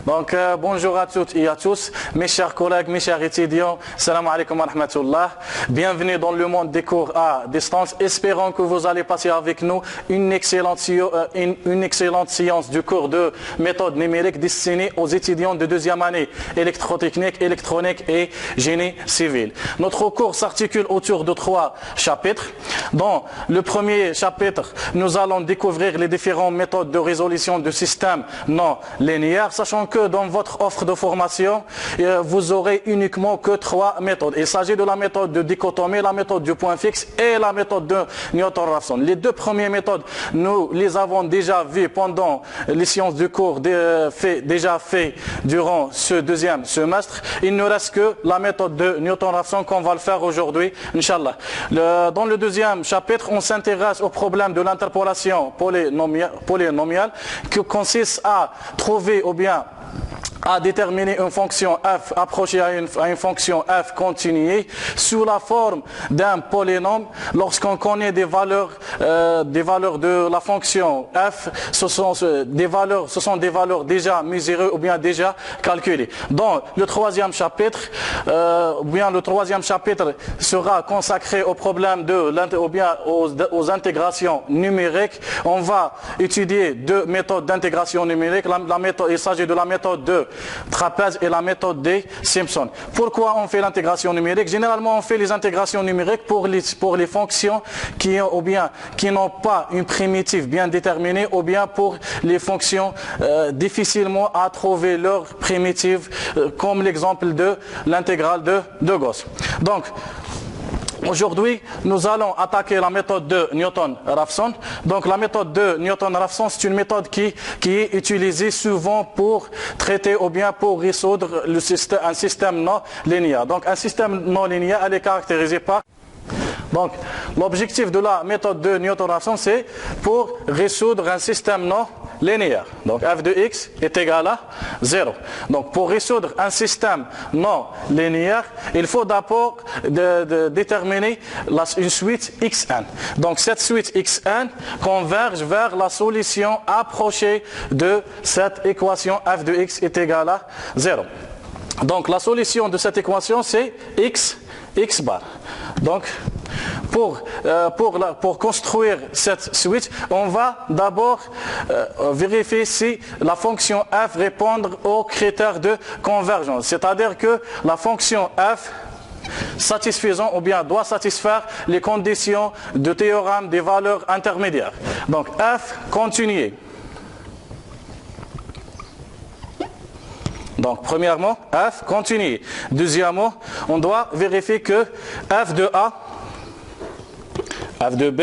Donc bonjour à toutes et à tous, mes chers collègues, mes chers étudiants, salam alaikum wa rahmatullah. Bienvenue dans le monde des cours à distance. Espérons que vous allez passer avec nous une excellente séance du cours de méthode numérique destinée aux étudiants de deuxième année, électrotechnique, électronique et génie civil. Notre cours s'articule autour de 3 chapitres. Dans le premier chapitre, nous allons découvrir les différentes méthodes de résolution de systèmes non linéaires, sachant que dans votre offre de formation, vous aurez uniquement que 3 méthodes. Il s'agit de la méthode de dichotomie, la méthode du point fixe et la méthode de Newton-Raphson. Les 2 premières méthodes, nous les avons déjà vues pendant les séances du cours déjà fait durant ce deuxième semestre. Il ne reste que la méthode de Newton-Raphson qu'on va le faire aujourd'hui, Inch'Allah. Dans le deuxième chapitre, on s'intéresse au problème de l'interpolation polynomiale qui consiste à trouver ou bien à déterminer une fonction f approchée à une fonction f continuée sous la forme d'un polynôme lorsqu'on connaît des valeurs de la fonction f. Ce sont des valeurs déjà mesurées ou bien déjà calculées. Dans le troisième chapitre, sera consacré au problème aux intégrations numériques. On va étudier 2 méthodes d'intégration numérique. Il s'agit de la méthode de trapèze et la méthode des Simpson. Pourquoi on fait l'intégration numérique? Généralement, on fait les intégrations numériques pour les fonctions qui n'ont pas une primitive bien déterminée, ou bien pour les fonctions difficilement à trouver leur primitive, comme l'exemple de l'intégrale de Gauss. Donc, aujourd'hui, nous allons attaquer la méthode de Newton-Raphson. Donc la méthode de Newton-Raphson, c'est une méthode qui est utilisée souvent pour traiter ou bien pour résoudre un système non linéaire. Donc un système non linéaire, elle est caractérisée par... Donc l'objectif de la méthode de Newton-Raphson, c'est pour résoudre un système non linéaire. Donc f de x est égal à 0. Donc pour résoudre un système non linéaire, il faut d'abord déterminer une suite xn. Donc cette suite xn converge vers la solution approchée de cette équation f de x est égal à 0. Donc la solution de cette équation, c'est x bar. Donc pour construire cette suite, on va d'abord vérifier si la fonction f répond aux critères de convergence. C'est-à-dire que la fonction f satisfaisant ou bien doit satisfaire les conditions de théorème des valeurs intermédiaires. Donc f continué. Donc premièrement, f continue. Deuxièmement, on doit vérifier que f de A, f de B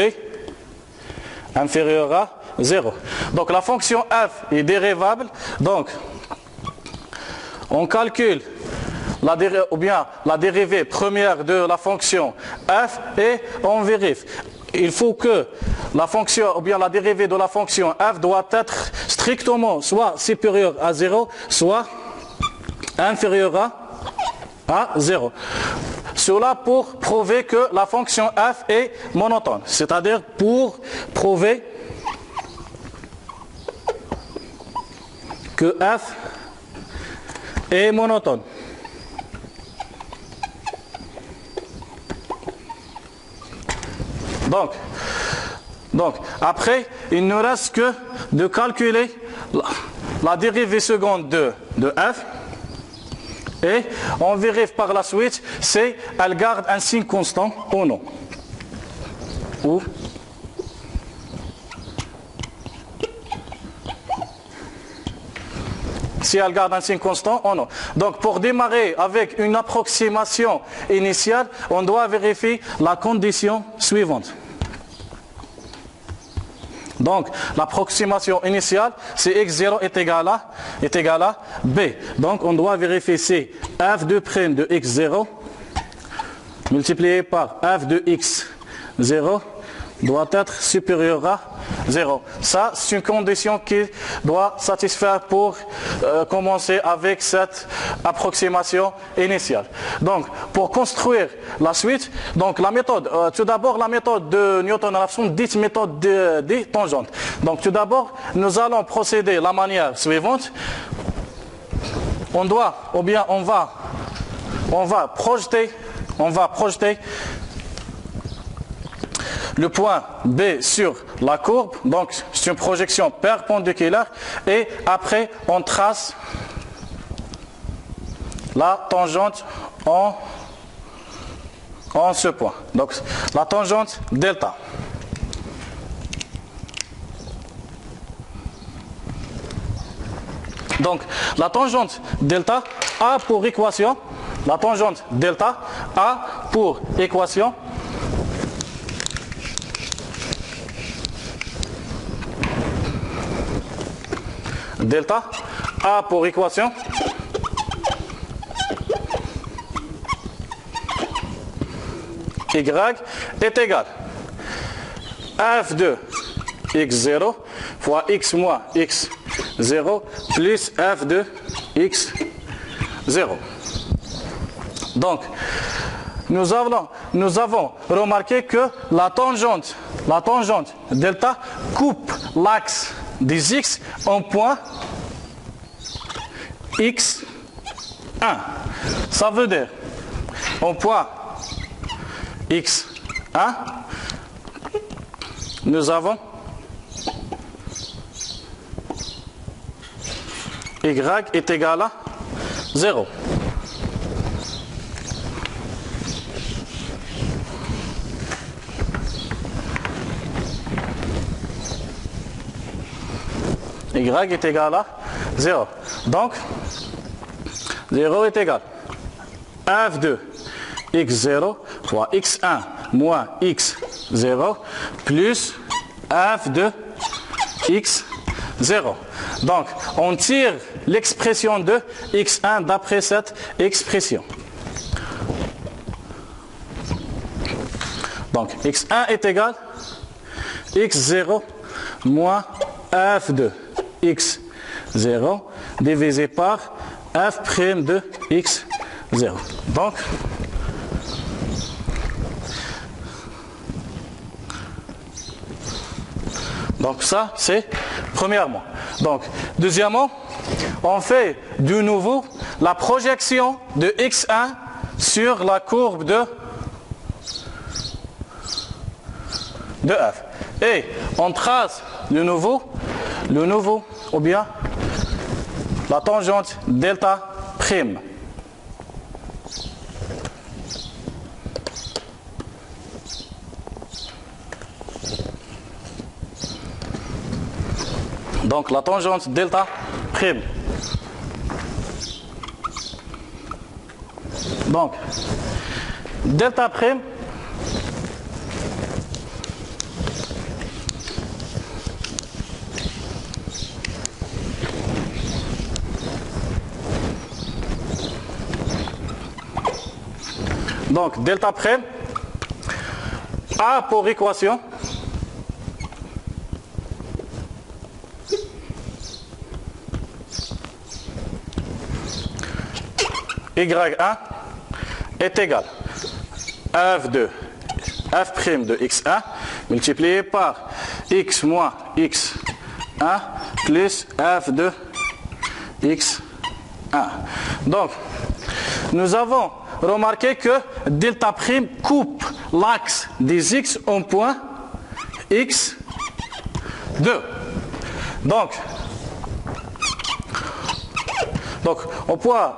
inférieur à 0. Donc la fonction f est dérivable. Donc on calcule la dérivée première de la fonction f et on vérifie. Il faut que la fonction ou bien la dérivée de la fonction f doit être strictement soit supérieure à 0, soit inférieur à 0. Cela pour prouver que la fonction f est monotone, c'est-à-dire pour prouver que f est monotone. Donc après, il ne reste que de calculer la dérivée seconde de f. Et on vérifie par la suite si elle garde un signe constant ou non. Ou si elle garde un signe constant ou non. Donc pour démarrer avec une approximation initiale, on doit vérifier la condition suivante. Donc l'approximation initiale, c'est x0 est égal à b. Donc on doit vérifier si f de prime de x0 multiplié par f de x0 doit être supérieur à 0. Ça, c'est une condition qui doit satisfaire pour commencer avec cette approximation initiale. Donc, pour construire la suite, donc la méthode, tout d'abord la méthode de Newton-Raphson, dite méthode des tangentes. Donc, tout d'abord, nous allons procéder de la manière suivante. on doit, ou bien on va projeter le point B sur la courbe, donc c'est une projection perpendiculaire, et après on trace la tangente en ce point. Donc la tangente delta. Donc la tangente delta a pour équation, la tangente delta a pour équation delta a pour équation y est égal f de x0 fois x moins x0 plus f de x0. Donc nous avons remarqué que la tangente delta coupe l'axe des x en point x1. Ça veut dire en point x1, nous avons y est égal à 0. Y est égal à 0. Donc, 0 est égal à f de x0 fois x1 moins x0 plus f de x0. Donc, on tire l'expression de x1 d'après cette expression. Donc, x1 est égal à x0 moins f de x0 divisé par f' de x0. Donc ça, c'est premièrement. Donc, deuxièmement, on fait de nouveau la projection de x1 sur la courbe de f. Et on trace de nouveau ou bien la tangente delta prime. Donc la tangente delta prime. Donc delta prime a pour équation y1 est égal à f de x1 multiplié par x moins x1 plus f de x1. Donc, nous avons remarqué que delta prime coupe l'axe des x en point x2. Donc au point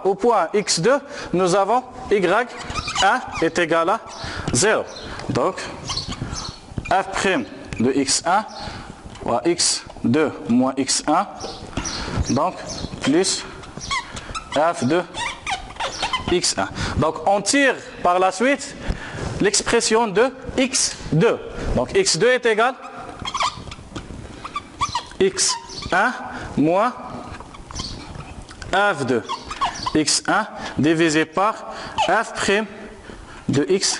x2, nous avons y1 est égal à 0. Donc f' de x1 fois x2 moins x1, donc plus f de x1. Donc on tire par la suite l'expression de x2. Donc x2 est égal à x1 moins f de x1 divisé par f' de x1.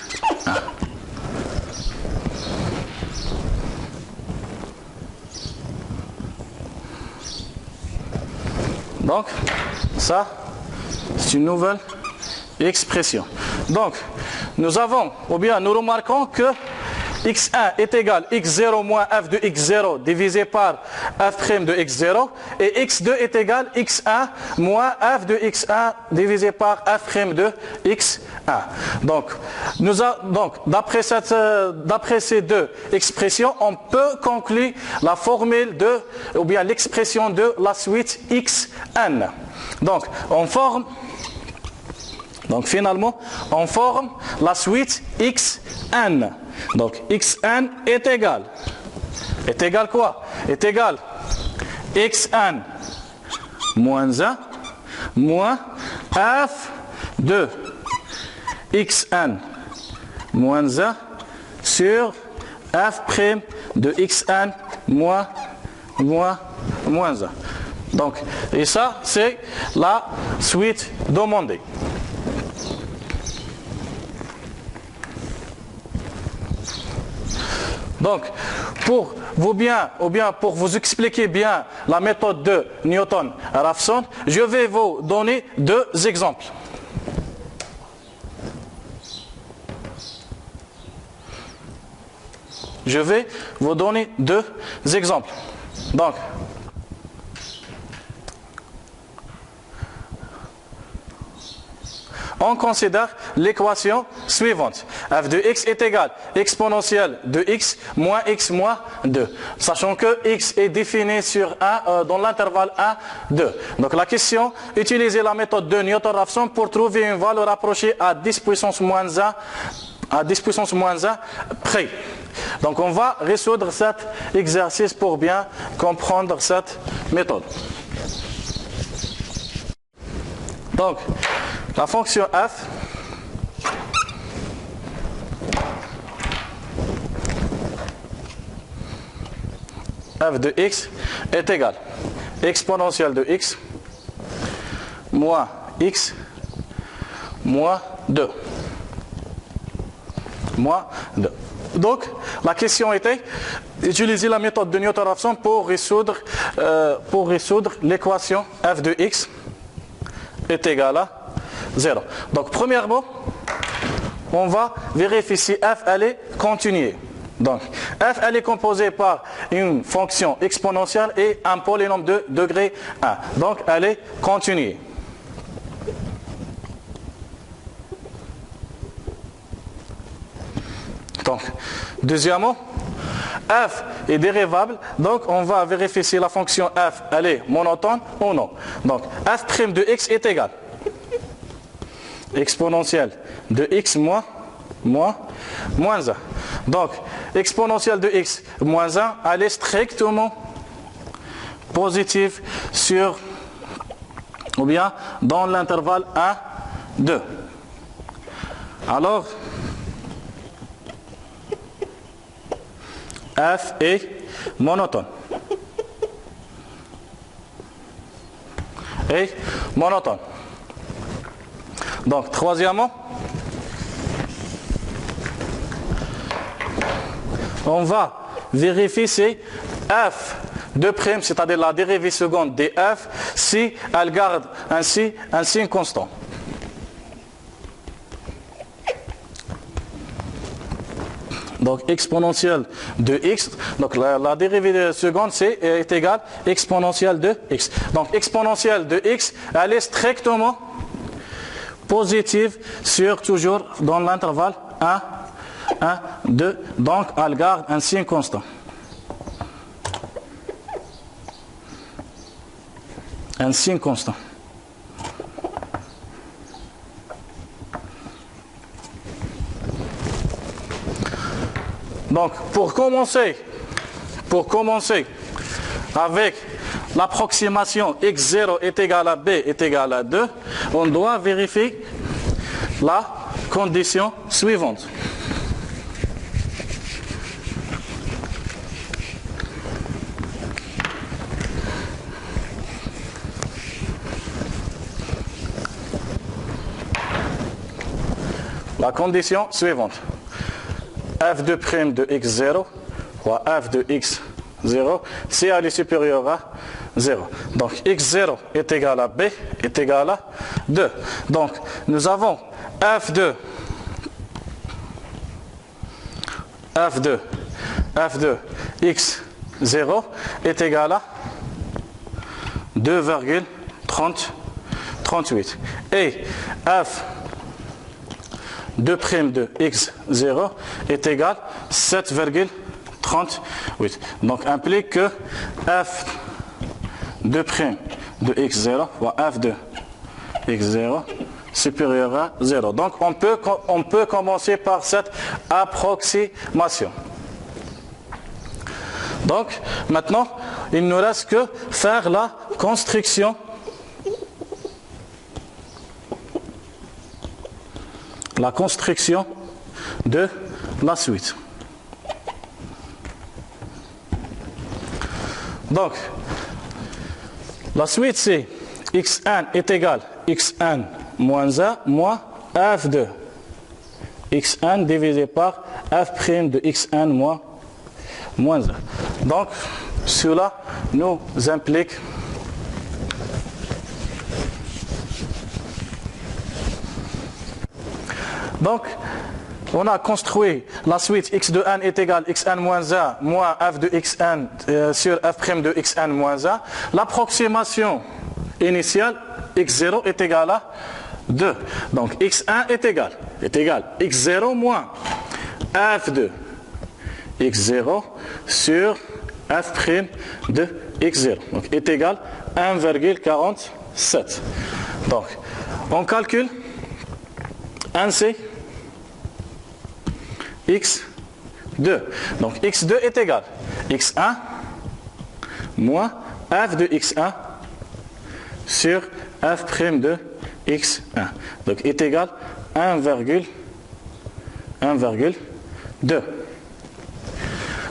Donc ça, c'est une nouvelle expression. Donc nous avons, ou bien nous remarquons que x1 est égal à x0 moins f de x0 divisé par f' de x0 et x2 est égal à x1 moins f de x1 divisé par f' de x1. Donc, d'après ces deux expressions, on peut conclure la formule ou bien l'expression de la suite xn. Donc, finalement, on forme la suite xn. Donc, xn est égal quoi? Est égal xn moins 1 moins f de xn moins 1 sur f' de xn moins 1. Donc, et ça, c'est la suite demandée. Donc, pour vous expliquer bien la méthode de Newton-Raphson, je vais vous donner deux exemples. Donc, on considère l'équation suivante. f de x est égal à exponentielle de x moins 2. Sachant que x est défini sur 1 dans l'intervalle 1, 2. Donc la question, utiliser la méthode de Newton-Raphson pour trouver une valeur approchée à 10 puissance moins 1 près. Donc on va résoudre cet exercice pour bien comprendre cette méthode. Donc, la fonction f de x est égale à exponentielle de x moins x moins 2. Donc, la question était d'utiliser la méthode de Newton-Raphson pour résoudre l'équation f de x est égal à 0. Donc, premièrement, on va vérifier si f elle est continue. Donc, f elle est composée par une fonction exponentielle et un polynôme de degré 1. Donc, elle est continue. Donc, deuxièmement, f est dérivable, donc on va vérifier si la fonction f elle est monotone ou non. Donc, f' de x est égal à exponentielle de x moins 1. Donc, exponentielle de x moins 1, elle est strictement positive ou bien dans l'intervalle 1, 2. Alors, f est monotone. Donc, troisièmement, on va vérifier si f de prime, c'est-à-dire la dérivée seconde de f, si elle garde ainsi un signe constant. Donc, exponentielle de x, donc la dérivée seconde est égale à exponentielle de x. Donc, exponentielle de x, elle est strictement positive toujours dans l'intervalle 1, 2. Donc, elle garde un signe constant. Un signe constant. Donc, pour commencer avec l'approximation x0 est égal à b est égal à 2, on doit vérifier la condition suivante. La condition suivante. f de prime de x0 fois f de x0 si elle est supérieure à 0. Donc x0 est égal à b est égal à 2. Donc nous avons f de f de x0 est égal à 2,38. Et f de prime de x0 est égal à 7,38. Donc implique que f de prime de x0 fois f de x0 supérieur à 0. Donc on peut commencer par cette approximation. Donc maintenant il ne nous reste que faire la construction de la suite. Donc la suite c'est x1 est égal à x1 moins 1 moins f de x1 divisé par f' de x1 moins 1. Donc cela nous implique donc on a construit la suite x de n est égal à x1 moins 1 moins f de x1 sur f' de x1 moins 1. L'approximation initiale x0 est égal à 2. Donc x1 est égal x0 moins f de x0 sur f' de x0. Donc est égal à 1,47. Donc on calcule 1c x2. Donc x2 est égal à x1 moins f de x1 sur f' de x1. Donc est égal à 1,2.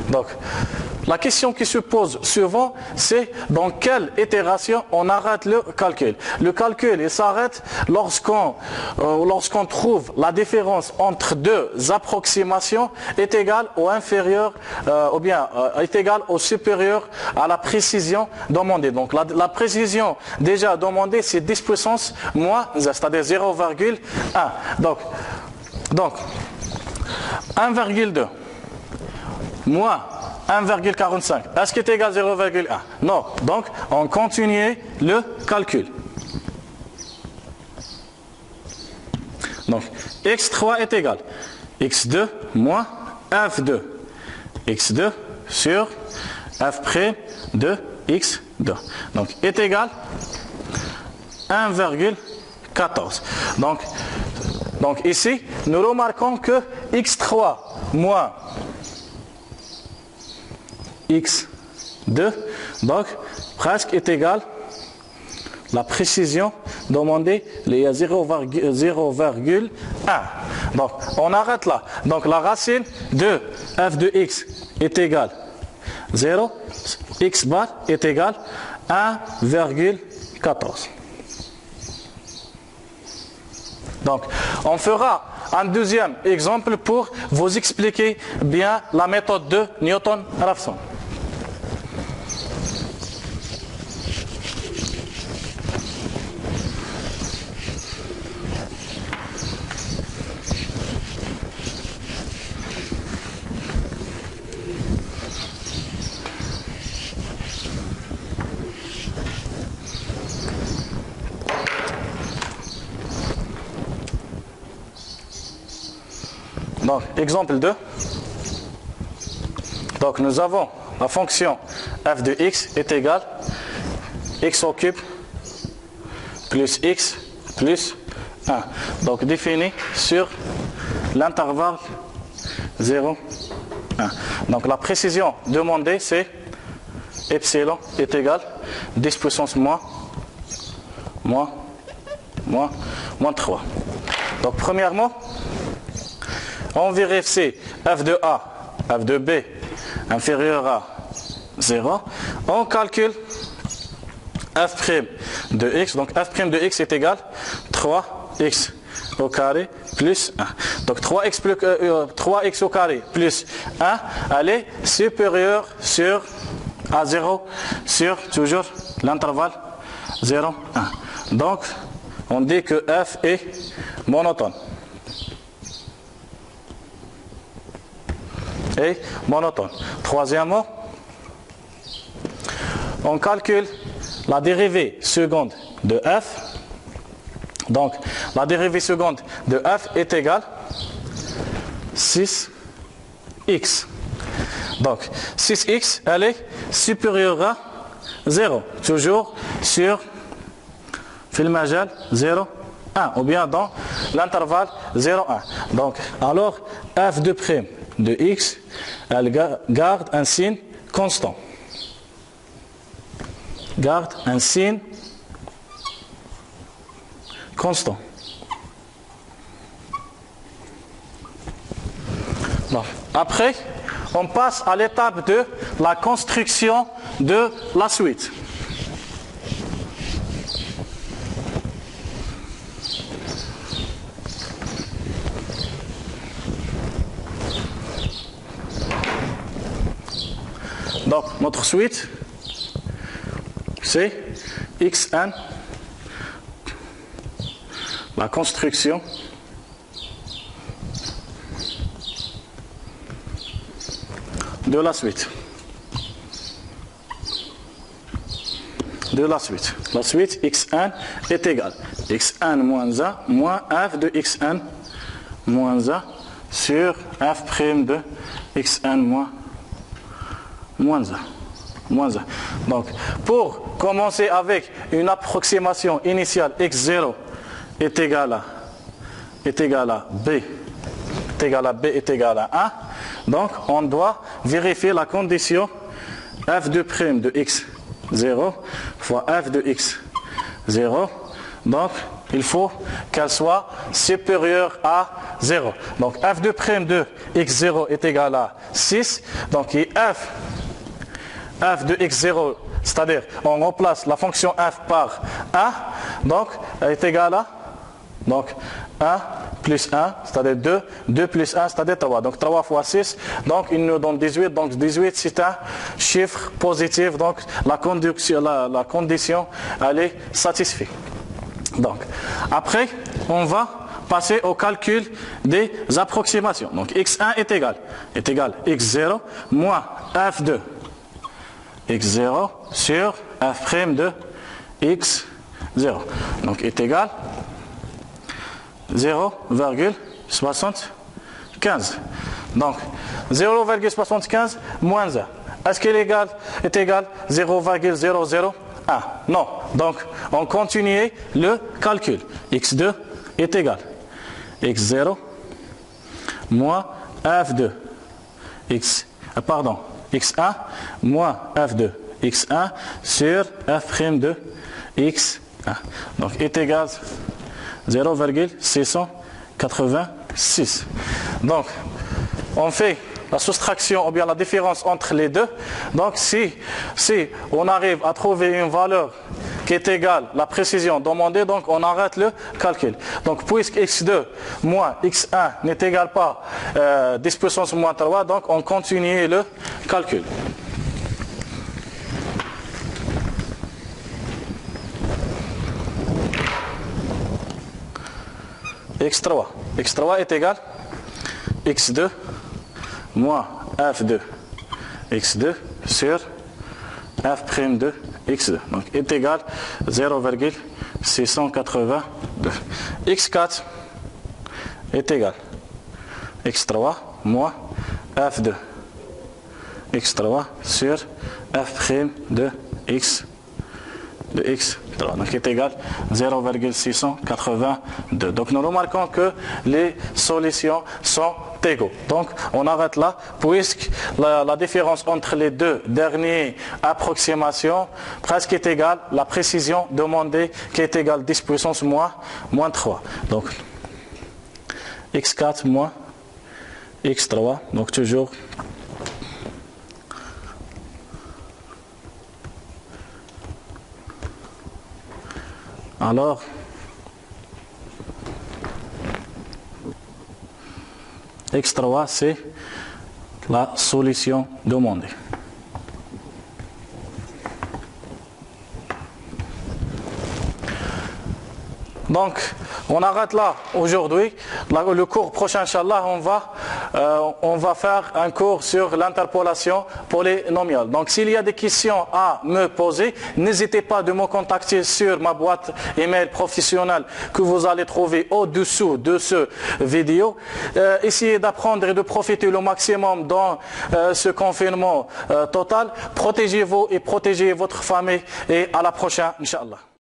Donc la question qui se pose souvent, c'est dans quelle itération on arrête le calcul. Le calcul il s'arrête lorsqu'on trouve la différence entre deux approximations est égale ou inférieure ou bien est égale ou supérieure à la précision demandée. Donc la précision déjà demandée c'est 10 puissance moins 1, c'est-à-dire 0,1. Donc 1,2 moins 1,45. Est-ce qu'il est égal à 0,1? Non. Donc, on continue le calcul. Donc, x3 est égal à x2 moins f2. x2 sur f' de x2. Donc, est égal à 1,14. Donc, ici, nous remarquons que x3 moins x2, donc presque est égal la précision demandée il y a 0,1. Donc on arrête là. Donc la racine de f de x est égale 0, x bar est égal à 1,14. Donc on fera un deuxième exemple pour vous expliquer bien la méthode de Newton-Raphson. Donc, exemple 2. Donc, nous avons la fonction f de x est égale x au cube plus x plus 1. Donc, défini sur l'intervalle 0, 1. Donc, la précision demandée, c'est epsilon est égal à 10 puissance moins 3. Donc, premièrement, on vérifie f de A, f de B inférieur à 0. On calcule f' de x. Donc f' de x est égal à 3x au carré plus 1. Donc 3x au carré plus 1, elle est supérieure à 0 sur toujours l'intervalle 0, 1. Donc on dit que f est monotone. et monotone. Troisièmement, on calcule la dérivée seconde de f. Donc, la dérivée seconde de f est égale 6x. Donc, 6x, elle est supérieure à 0. Toujours sur le majeur 0, 1. Ou bien dans l'intervalle 0, 1. Donc, alors, f de prime de x, elle garde un signe constant. Garde un signe constant. Bon. Après, on passe à l'étape de la construction de la suite. Donc, notre suite, c'est xn, la construction de la suite. La suite xn est égale xn moins 1 moins f de xn moins 1 sur f' de xn moins 1. Donc, pour commencer avec une approximation initiale x0 est égal à b est égal à 1, donc on doit vérifier la condition f de prime de x0 fois f de x0. Donc, il faut qu'elle soit supérieure à 0. Donc, f de prime de x0 est égal à 6. Donc, f de x0, c'est-à-dire on remplace la fonction f par 1, donc elle est égale à 1 plus 1, c'est-à-dire 2, 2 plus 1, c'est-à-dire 3. Donc 3 fois 6, donc il nous donne 18. Donc 18, c'est un chiffre positif, donc la condition elle est satisfaite. Donc, après, on va passer au calcul des approximations. Donc x1 est égal x0 moins f de x0 sur f' de x0. Donc est égal 0,75. Donc 0,75 moins 1. Est-ce qu'il est égal 0,001? Non. Donc on continue le calcul. x2 est égal x0 moins f2 x1 moins f de x1 sur f' de x1. Donc est égal 0,686. Donc on fait la soustraction ou bien la différence entre les deux. Donc si on arrive à trouver une valeur qui est égale à la précision demandée, donc on arrête le calcul. Donc puisque x2 moins x1 n'est égal pas 10 puissance moins 3, donc on continue le calcul. x3 est égal x2 moins f de x2 sur f' de x2. Donc est égal 0,682. x4 est égal x3 moins f de x3 sur f' de x de x3. Donc est égal 0,682. Donc nous remarquons que les solutions sont égaux. Donc on arrête là puisque la différence entre les deux dernières approximations presque est égale la précision demandée qui est égale 10 puissance moins 3. Donc x4 moins x3. Donc toujours alors x3 c'est la solution demandée. Donc, on arrête là aujourd'hui. Le cours prochain, Inch'Allah, on va faire un cours sur l'interpolation polynomiale. Donc, s'il y a des questions à me poser, n'hésitez pas de me contacter sur ma boîte email professionnelle que vous allez trouver au-dessous de ce vidéo. Essayez d'apprendre et de profiter le maximum dans ce confinement total. Protégez-vous et protégez votre famille. Et à la prochaine, Inch'Allah.